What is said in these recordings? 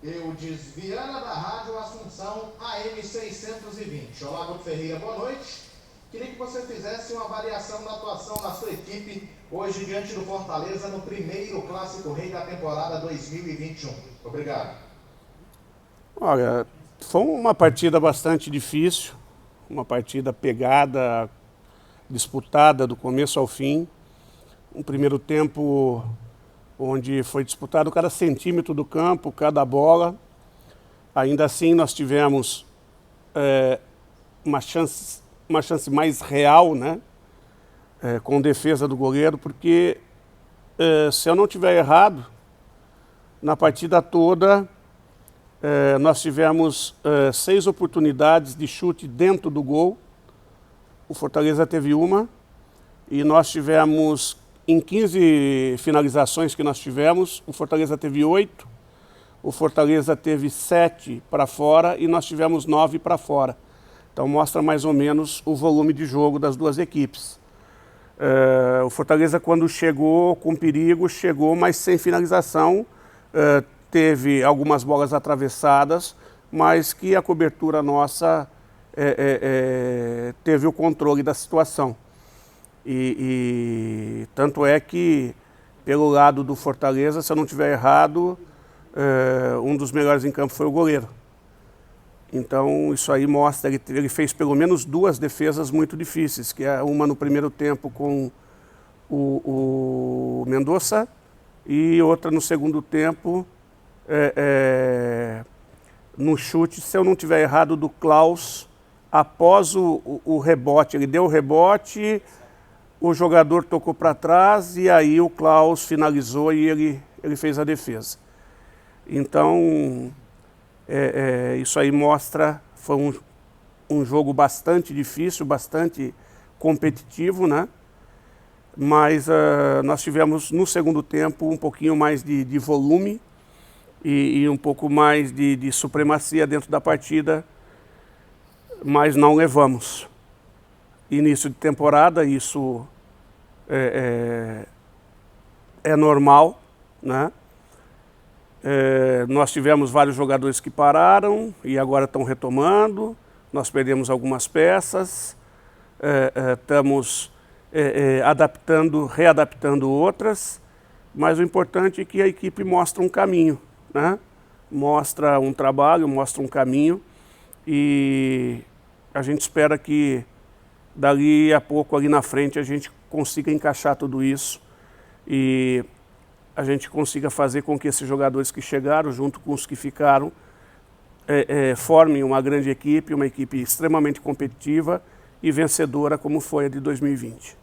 Eudes Viana, da Rádio Assunção AM 620. Olá, Guto Ferreira, boa noite. Queria que você fizesse uma avaliação da atuação da sua equipe hoje diante do Fortaleza no primeiro Clássico Rei da temporada 2021. Obrigado. Olha, foi uma partida bastante difícil, uma partida pegada, disputada do começo ao fim. Um primeiro tempo onde foi disputado cada centímetro do campo, cada bola. Ainda assim nós tivemos uma chance mais real, né? Com defesa do goleiro, porque se eu não tiver errado, na partida toda nós tivemos 6 oportunidades de chute dentro do gol. O Fortaleza teve uma e nós tivemos, em 15 finalizações que nós tivemos, o Fortaleza teve 8, o Fortaleza teve 7 para fora e nós tivemos 9 para fora. Então mostra mais ou menos o volume de jogo das duas equipes. O Fortaleza, quando chegou com perigo, chegou, mas sem finalização. Teve algumas bolas atravessadas, mas que a cobertura nossa teve o controle da situação. E tanto é que, pelo lado do Fortaleza, se eu não estiver errado, um dos melhores em campo foi o goleiro. Então isso aí mostra, ele fez pelo menos 2 defesas muito difíceis, que é uma no primeiro tempo com o Mendonça e outra no segundo tempo, no chute, se eu não estiver errado, do Klaus, após o rebote. Ele deu o rebote, o jogador tocou para trás e aí o Klaus finalizou e ele fez a defesa. Então, isso aí mostra, foi um jogo bastante difícil, bastante competitivo, né? Mas nós tivemos no segundo tempo um pouquinho mais de volume e um pouco mais de supremacia dentro da partida, mas não levamos. Início de temporada, isso é normal, né? Nós tivemos vários jogadores que pararam e agora estão retomando. Nós perdemos algumas peças, estamos readaptando outras, mas o importante é que a equipe mostra um caminho, né? Mostra um trabalho, mostra um caminho e a gente espera que dali a pouco, ali na frente, a gente consiga encaixar tudo isso e a gente consiga fazer com que esses jogadores que chegaram, junto com os que ficaram, formem uma grande equipe, uma equipe extremamente competitiva e vencedora, como foi a de 2020.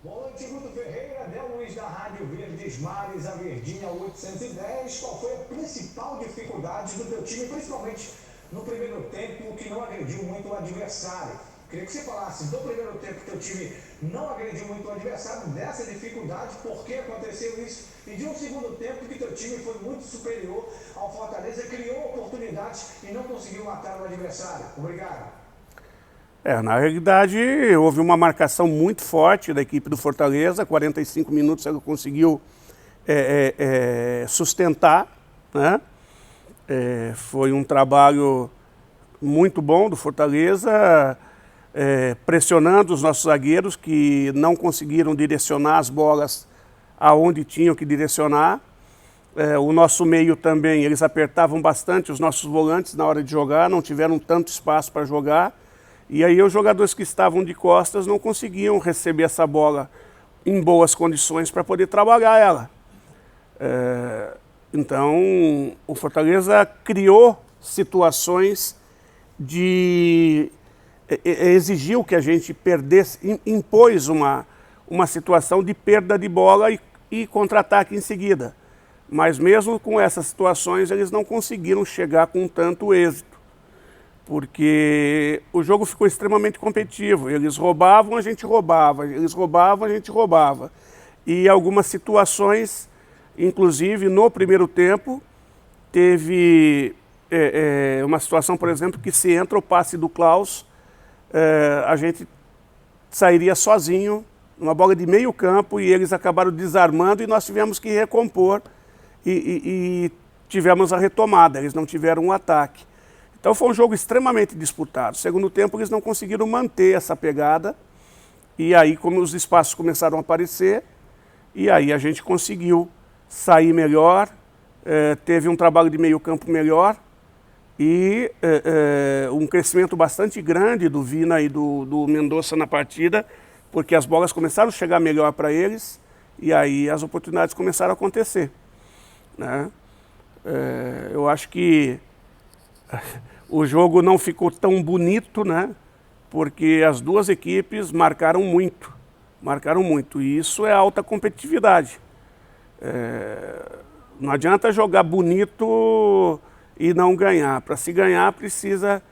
Boa noite, Guto Ferreira, Del Luiz da Rádio Verdes Mares, a Verdinha 810. Qual foi a principal dificuldade do teu time, principalmente no primeiro tempo, que não agrediu muito o adversário? Queria que você falasse do primeiro tempo que teu time não agrediu muito o adversário, dessa dificuldade, por que aconteceu isso, e de um segundo tempo que teu time foi muito superior ao Fortaleza, criou oportunidades e não conseguiu matar o adversário. Obrigado. Na realidade, houve uma marcação muito forte da equipe do Fortaleza, 45 minutos ela conseguiu sustentar, né? Foi um trabalho muito bom do Fortaleza, pressionando os nossos zagueiros que não conseguiram direcionar as bolas aonde tinham que direcionar. O nosso meio também, eles apertavam bastante os nossos volantes na hora de jogar, não tiveram tanto espaço para jogar. E aí os jogadores que estavam de costas não conseguiam receber essa bola em boas condições para poder trabalhar ela. Então o Fortaleza criou situações exigiu que a gente perdesse, impôs uma situação de perda de bola e contra-ataque em seguida. Mas mesmo com essas situações eles não conseguiram chegar com tanto êxito, porque o jogo ficou extremamente competitivo. Eles roubavam, a gente roubava, eles roubavam, a gente roubava. E algumas situações, inclusive no primeiro tempo, teve uma situação, por exemplo, que se entra o passe do Klaus, a gente sairia sozinho, uma bola de meio campo, e eles acabaram desarmando e nós tivemos que recompor e tivemos a retomada, eles não tiveram um ataque. Então foi um jogo extremamente disputado. Segundo tempo eles não conseguiram manter essa pegada, e aí como os espaços começaram a aparecer, e aí a gente conseguiu sair melhor, teve um trabalho de meio campo melhor, e um crescimento bastante grande do Vina e do Mendonça na partida, porque as bolas começaram a chegar melhor para eles, e aí as oportunidades começaram a acontecer, né? Eu acho que o jogo não ficou tão bonito, né? Porque as duas equipes marcaram muito, e isso é alta competitividade. Não adianta jogar bonito e não ganhar. Para se ganhar precisa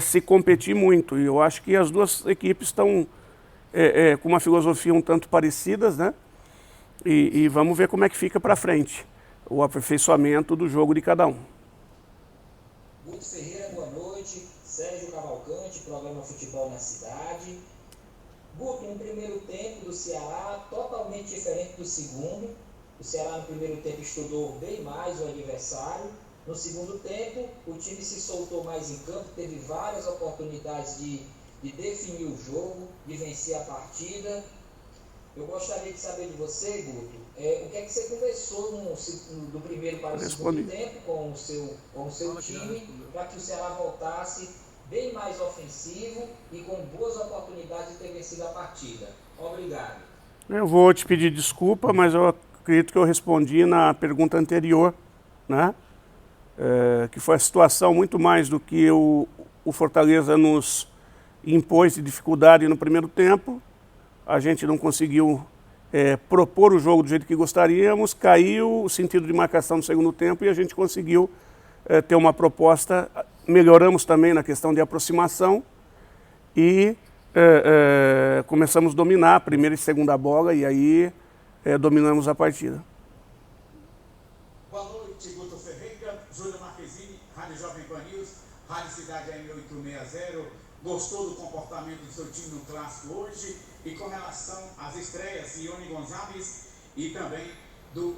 se competir muito, e eu acho que as duas equipes estão com uma filosofia um tanto parecidas, né? E vamos ver como é que fica para frente o aperfeiçoamento do jogo de cada um. Guto Ferreira, boa noite. Sérgio Cavalcante, programa Futebol na Cidade. Guto, um primeiro tempo do Ceará totalmente diferente do segundo. O Ceará no primeiro tempo estudou bem mais o adversário. No segundo tempo, o time se soltou mais em campo, teve várias oportunidades de definir o jogo, de vencer a partida. Eu gostaria de saber de você, Guto, o que é que você conversou do primeiro para o segundo tempo com o seu time, para que o Ceará voltasse bem mais ofensivo e com boas oportunidades de ter vencido a partida. Obrigado. Eu vou te pedir desculpa, mas eu acredito que eu respondi na pergunta anterior, né? Que foi a situação muito mais do que o Fortaleza nos impôs de dificuldade no primeiro tempo. A gente não conseguiu propor o jogo do jeito que gostaríamos, caiu o sentido de marcação no segundo tempo e a gente conseguiu ter uma proposta. Melhoramos também na questão de aproximação e começamos a dominar a primeira e segunda bola, e aí dominamos a partida. Boa noite, Guto Ferreira, Júlio Marquezini, Rádio Jovem Pan News, Rádio Cidade AM 860. Gostou do comportamento do seu time no clássico hoje? E com relação às estreias de Ione Gonçalves e também do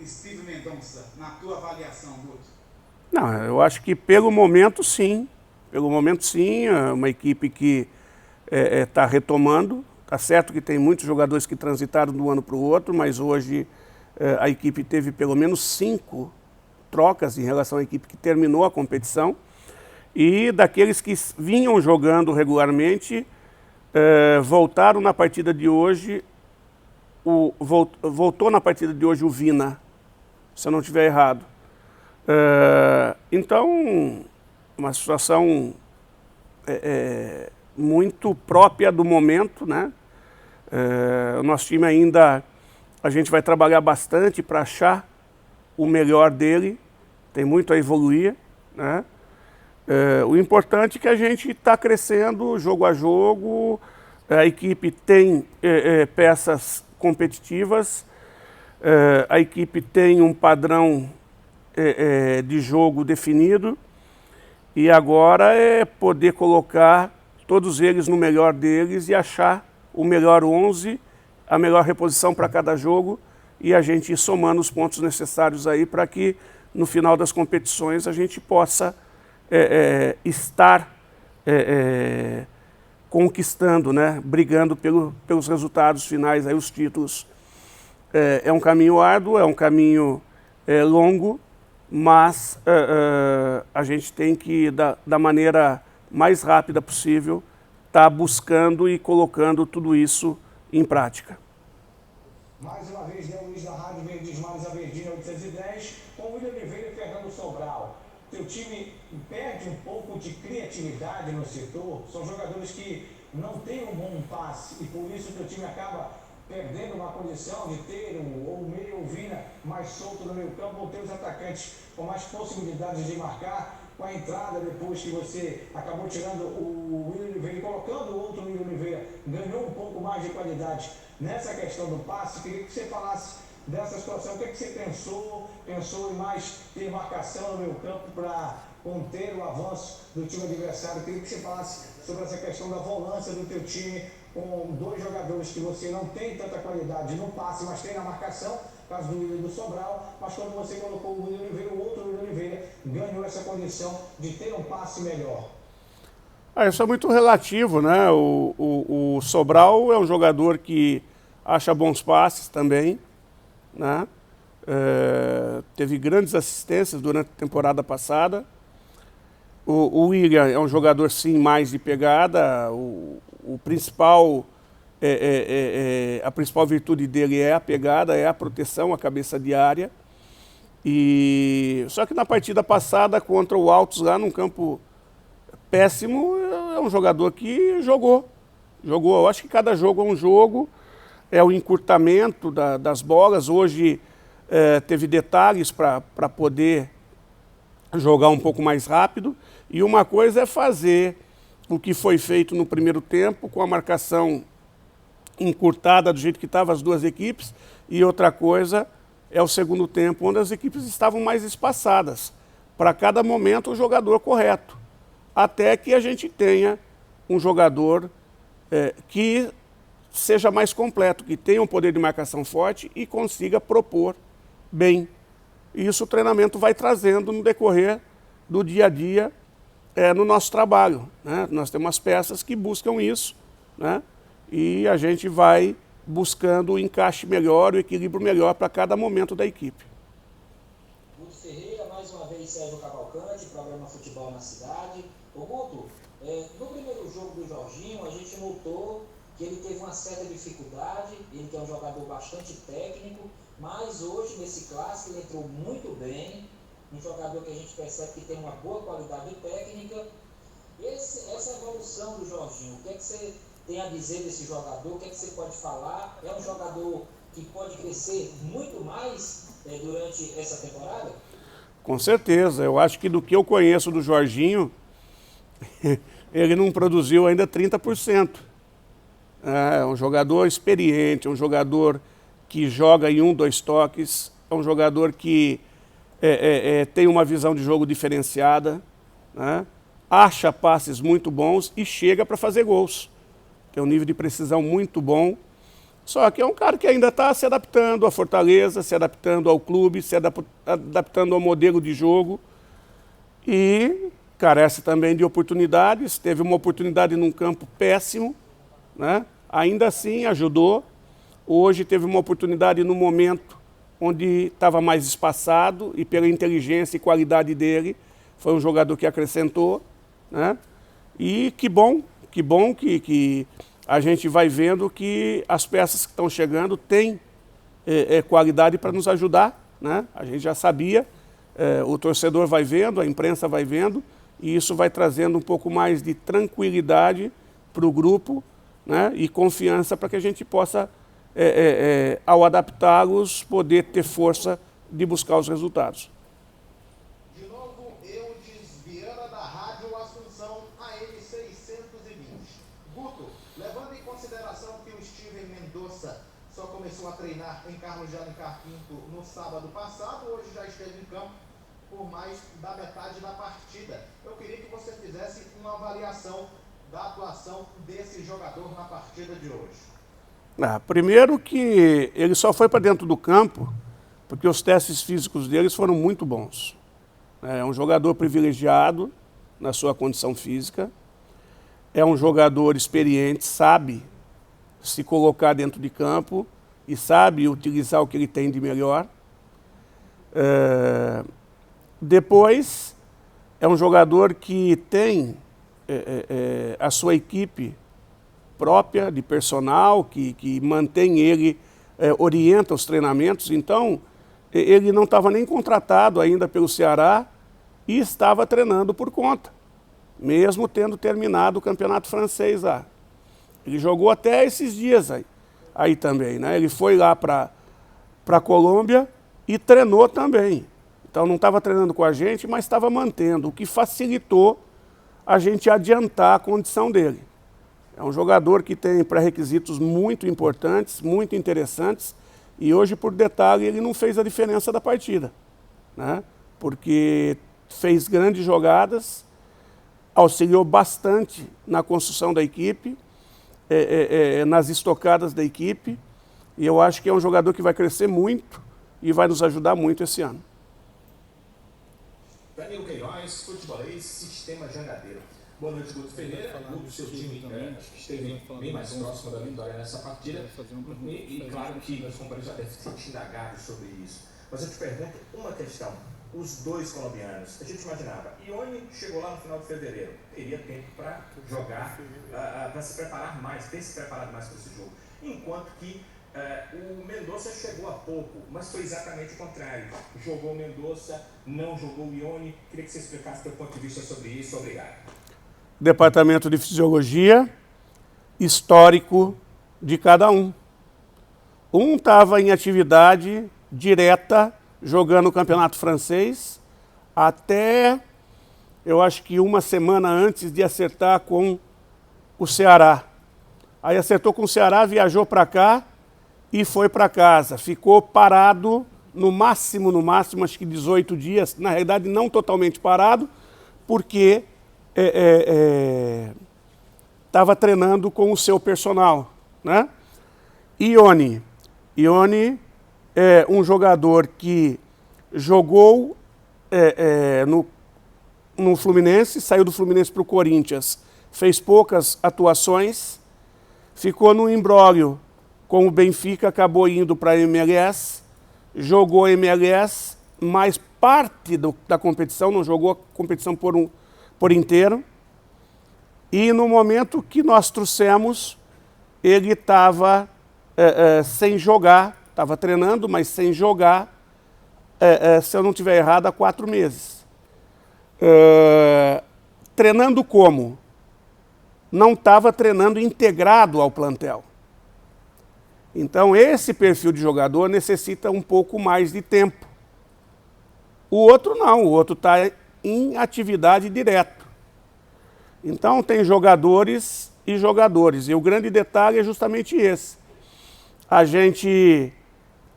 Steve Mendonça, na tua avaliação, Guto? Não, eu acho que pelo momento sim. Pelo momento sim, é uma equipe que está retomando. Tá certo que tem muitos jogadores que transitaram de um ano para o outro, mas hoje a equipe teve pelo menos 5 trocas em relação à equipe que terminou a competição. E daqueles que vinham jogando regularmente, voltaram na partida de hoje, voltou na partida de hoje o Vina, se eu não estiver errado. Então, uma situação muito própria do momento, né? O nosso time ainda, a gente vai trabalhar bastante para achar o melhor dele, tem muito a evoluir, né? O importante é que a gente está crescendo jogo a jogo, a equipe tem peças competitivas, a equipe tem um padrão de jogo definido, e agora é poder colocar todos eles no melhor deles e achar o melhor 11, a melhor reposição para cada jogo, e a gente ir somando os pontos necessários aí para que no final das competições a gente possa estar conquistando, né? Brigando pelos resultados finais, aí, os títulos. É um caminho árduo, é um caminho longo, mas a gente tem que, da maneira mais rápida possível, estar buscando e colocando tudo isso em prática. Mais uma vez, Luiz da Rádio Verdes Mares, a Verdinha 810, com William Oliveira e Fernando Sobral. Teu time perde um pouco de criatividade no setor, são jogadores que não têm um bom passe e por isso o teu time acaba perdendo uma condição de ter o meio ou Vina mais solto no meio campo, ou ter os atacantes com mais possibilidades de marcar, com a entrada depois que você acabou tirando o William Oliveira e colocando o outro William Oliveira, ganhou um pouco mais de qualidade nessa questão do passe. Queria que você falasse dessa situação, o que é que você pensou em mais ter marcação no meio campo para conter o avanço do time adversário. Queria que você falasse sobre essa questão da volância do teu time com dois jogadores que você não tem tanta qualidade no passe, mas tem na marcação, caso do Willian e do Sobral, mas quando você colocou o Willian Oliveira, o outro Willian Oliveira ganhou essa condição de ter um passe melhor. Isso é muito relativo, né? O Sobral é um jogador que acha bons passes também, né? Teve grandes assistências durante a temporada passada. O Willian é um jogador, sim, mais de pegada. A principal virtude dele é a pegada, é a proteção, a cabeça de área. Só que na partida passada contra o Altos, lá num campo péssimo, é um jogador que jogou. Eu acho que cada jogo é um jogo, é o encurtamento das bolas. Hoje teve detalhes para poder jogar um pouco mais rápido. E uma coisa é fazer o que foi feito no primeiro tempo, com a marcação encurtada do jeito que estavam as duas equipes, e outra coisa é o segundo tempo, onde as equipes estavam mais espaçadas, para cada momento o jogador correto, até que a gente tenha um jogador que seja mais completo, que tenha um poder de marcação forte e consiga propor bem. E isso o treinamento vai trazendo no decorrer do dia a dia no nosso trabalho, né? Nós temos as peças que buscam isso, né? E a gente vai buscando o encaixe melhor, o equilíbrio melhor para cada momento da equipe. Guto Ferreira, mais uma vez Sérgio Cavalcante, programa Futebol na Cidade. Ô Guto, no primeiro jogo do Jorginho, a gente notou que ele teve uma certa dificuldade, ele que é um jogador bastante técnico, mas hoje, nesse clássico, ele entrou muito bem, um jogador que a gente percebe que tem uma boa qualidade técnica. Essa evolução do Jorginho, o que é que você tem a dizer desse jogador? O que é que você pode falar? É um jogador que pode crescer muito mais durante essa temporada? Com certeza. Eu acho que do que eu conheço do Jorginho, ele não produziu ainda 30%. É um jogador experiente, é um jogador que joga em 1, 2 toques, é um jogador que tem uma visão de jogo diferenciada, né? Acha passes muito bons e chega para fazer gols. Tem um nível de precisão muito bom. Só que é um cara que ainda está se adaptando à Fortaleza, se adaptando ao clube, se adaptando ao modelo de jogo. E carece também de oportunidades. Teve uma oportunidade num campo péssimo, né? Ainda assim ajudou. Hoje teve uma oportunidade no momento onde estava mais espaçado e pela inteligência e qualidade dele, foi um jogador que acrescentou, né? E que bom que a gente vai vendo que as peças que estão chegando têm qualidade para nos ajudar, né? A gente já sabia, o torcedor vai vendo, a imprensa vai vendo, e isso vai trazendo um pouco mais de tranquilidade para o grupo, né? E confiança para que a gente possa, ao adaptá-los, poder ter força de buscar os resultados. De novo, Eudes Viana da Rádio Assunção AM 620. Guto, levando em consideração que o Steven Mendonça só começou a treinar em Carlos de Alencar Pinto no sábado passado, hoje já esteve em campo por mais da metade da partida. Eu queria que você fizesse uma avaliação da atuação desse jogador na partida de hoje. Primeiro que ele só foi para dentro do campo porque os testes físicos deles foram muito bons. É um jogador privilegiado na sua condição física, é um jogador experiente, sabe se colocar dentro de campo e sabe utilizar o que ele tem de melhor. Depois, é um jogador que tem a sua equipe própria de personal, que mantém ele, orienta os treinamentos. Então, ele não estava nem contratado ainda pelo Ceará e estava treinando por conta, mesmo tendo terminado o campeonato francês lá. Ele jogou até esses dias aí também, né? Ele foi lá para a Colômbia e treinou também. Então não estava treinando com a gente, mas estava mantendo, o que facilitou a gente adiantar a condição dele. É um jogador que tem pré-requisitos muito importantes, muito interessantes, e hoje, por detalhe, ele não fez a diferença da partida, né? Porque fez grandes jogadas, auxiliou bastante na construção da equipe, nas estocadas da equipe. E eu acho que é um jogador que vai crescer muito e vai nos ajudar muito esse ano. Danilo Queiroz, futebolês, Sistema Jangadeiro. Boa noite, Guto Ferreira. Guto, seu time esteve bem mais próximo da vitória nessa partida. E claro que meus companheiros já devem ter indagado sobre isso. Mas eu te pergunto uma questão. Os dois colombianos, a gente imaginava, Ione chegou lá no final de fevereiro, teria tempo para jogar, para se preparar mais, ter se preparado mais para esse jogo. Enquanto que o Mendonça chegou há pouco, mas foi exatamente o contrário. Jogou o Mendonça, não jogou o Ione. Queria que você explicasse o seu ponto de vista sobre isso. Obrigado. Departamento de Fisiologia, histórico de cada um. Um estava em atividade direta, jogando o campeonato francês, até, eu acho que uma semana antes de acertar com o Ceará. Aí acertou com o Ceará, viajou para cá e foi para casa. Ficou parado, no máximo, acho que 18 dias. Na realidade, não totalmente parado, porque estava treinando com o seu personal, né? Ione é um jogador que jogou no Fluminense, saiu do Fluminense para o Corinthians, fez poucas atuações, ficou no imbróglio com o Benfica, acabou indo para a MLS, jogou a MLS, mas parte da competição, não jogou a competição por inteiro, e no momento que nós trouxemos, ele estava sem jogar, estava treinando, mas sem jogar, se eu não estiver errado, há 4 meses. Treinando como? Não estava treinando integrado ao plantel. Então, esse perfil de jogador necessita um pouco mais de tempo. O outro não, o outro está em atividade direta. Então, tem jogadores e jogadores. E o grande detalhe é justamente esse. A gente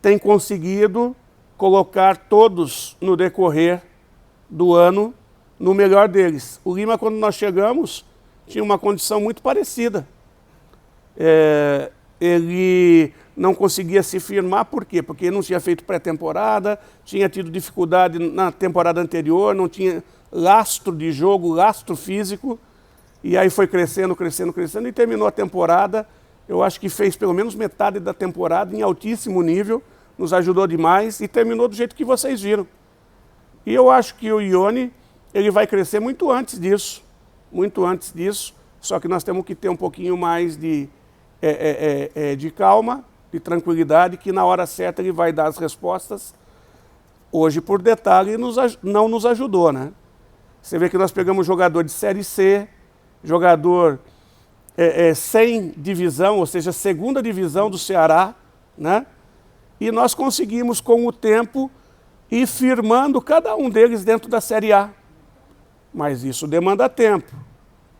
tem conseguido colocar todos no decorrer do ano no melhor deles. O Lima, quando nós chegamos, tinha uma condição muito parecida. Ele não conseguia se firmar, por quê? Porque não tinha feito pré-temporada, tinha tido dificuldade na temporada anterior, não tinha lastro de jogo, lastro físico, e aí foi crescendo e terminou a temporada. Eu acho que fez pelo menos metade da temporada em altíssimo nível, nos ajudou demais e terminou do jeito que vocês viram. E eu acho que o Ione, ele vai crescer muito antes disso, só que nós temos que ter um pouquinho mais de calma, de tranquilidade, que na hora certa ele vai dar as respostas. Hoje, por detalhe, não nos ajudou, né? Você vê que nós pegamos jogador de Série C, jogador sem divisão, ou seja, segunda divisão do Ceará, né? E nós conseguimos, com o tempo, ir firmando cada um deles dentro da Série A. Mas isso demanda tempo,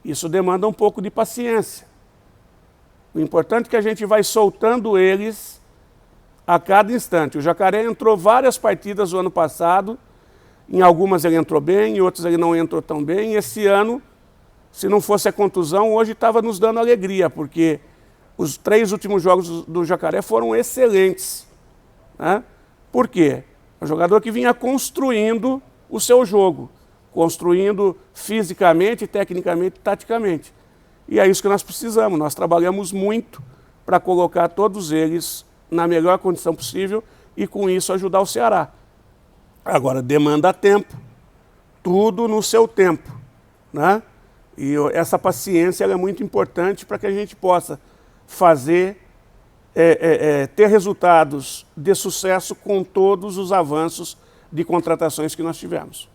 isso demanda um pouco de paciência. O importante é que a gente vai soltando eles a cada instante. O Jacaré entrou várias partidas no ano passado, em algumas ele entrou bem, em outras ele não entrou tão bem. E esse ano, se não fosse a contusão, hoje estava nos dando alegria, porque os 3 últimos jogos do Jacaré foram excelentes, né? Por quê? É um jogador que vinha construindo o seu jogo, construindo fisicamente, tecnicamente, taticamente. E é isso que nós precisamos. Nós trabalhamos muito para colocar todos eles na melhor condição possível e, com isso, ajudar o Ceará. Agora, demanda tempo, tudo no seu tempo, né? E essa paciência ela é muito importante para que a gente possa fazer, ter resultados de sucesso com todos os avanços de contratações que nós tivemos.